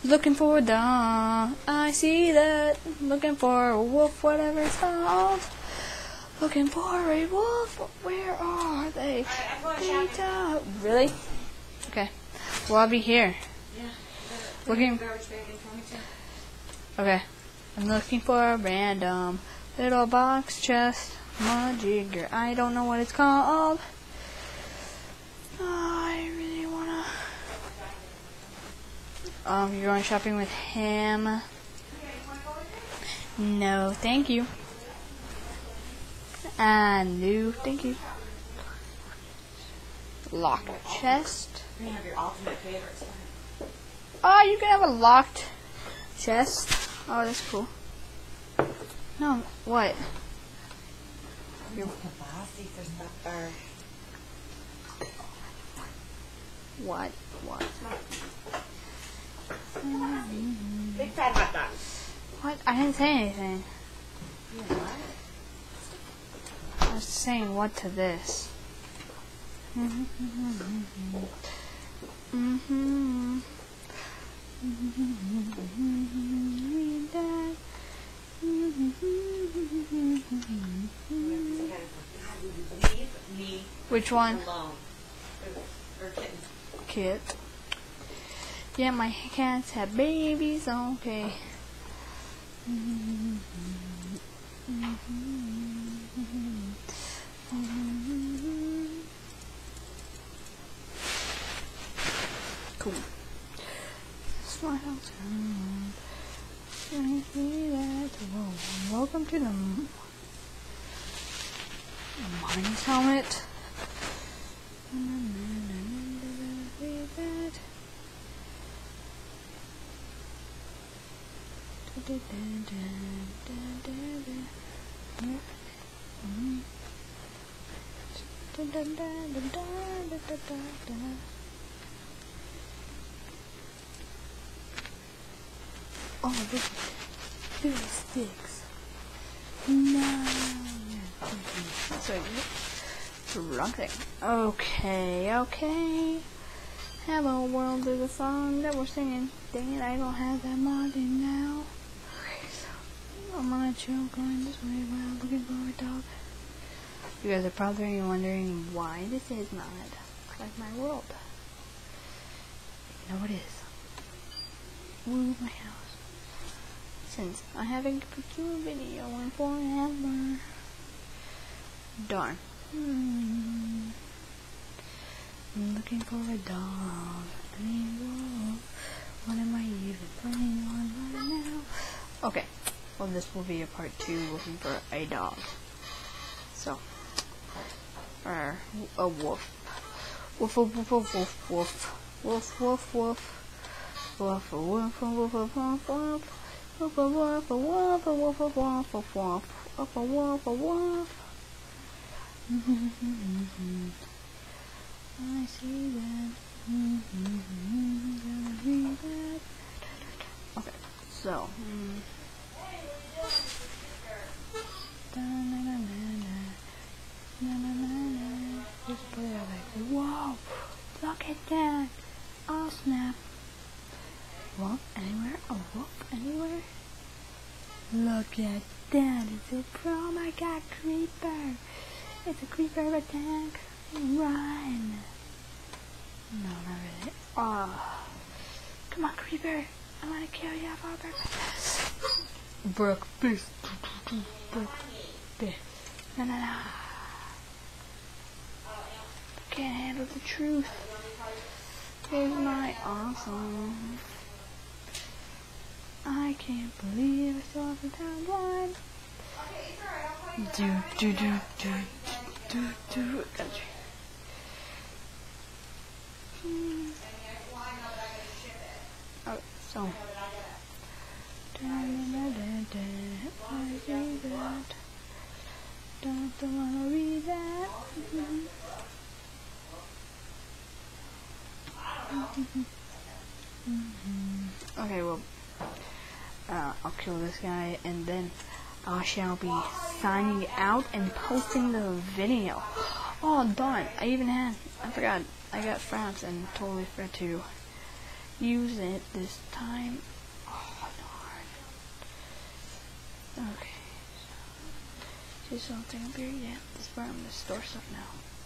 Looking for a dog. I see that. Looking for a wolf, whatever it's called. Looking for a wolf. Where are they? Really? Okay. Well, I'll be here. Yeah. Looking. Okay. I'm looking for a random little box chest majigger. I don't know what it's called. I really wanna. You're going shopping with him? No, thank you. No, thank you. Locked chest. You have your ultimate favorites. Oh, you can have a locked chest. Oh, that's cool. No, what? Your capacity for stuff are. What? Big fat hot dog. What? I didn't say anything. You know what? I was saying what to this. Which one? Alone. Or kittens. Kit. Yeah, my cats have babies. Okay. Cool. Smile town. Welcome to the mine's helmet. Oh, look at these sticks. No. That's right. Wrong thing. Okay. Hello world is a song that we're singing. Dang it, I don't have that mod in now. Okay, so I'm on a chill going this way while looking for a dog. You guys are probably wondering why this is not like my world. You know it is. Woo, my house. Since I haven't put you a video in forever. Darn. I'm looking for a dog. What am I even playing on right now? Okay. Well, this will be a part 2 looking for a dog. So, a wolf. Woof, woof, woof, woof, woof, woof. Woof, woof, woof. Woof, woof, woof, woof, woof, woof. Woof, woof, woof, woof, woof, woof, woof, woof, woof. Woof, woof, woof. I see that. Okay, so. Just put it like, whoa, look at that. Oh, snap. Wolf anywhere? A wolf anywhere? Look at that. It's a pro. My God, creeper. It's a creeper attack. Run. No, not really. Oh. Come on, creeper. I'm gonna kill you for breakfast. Breakfast. No. Can't handle the truth. Here's my awesome. I can't believe I still have the timeline. Do. Country. Okay, so. I see that. Don't wanna read that. Okay, well, I'll kill this guy and then I shall be signing out and posting the video. Oh darn, I forgot, I got fraps and totally forgot to use it this time. Oh, darn. Okay. See something up here? Yeah, this is where I'm gonna store stuff now.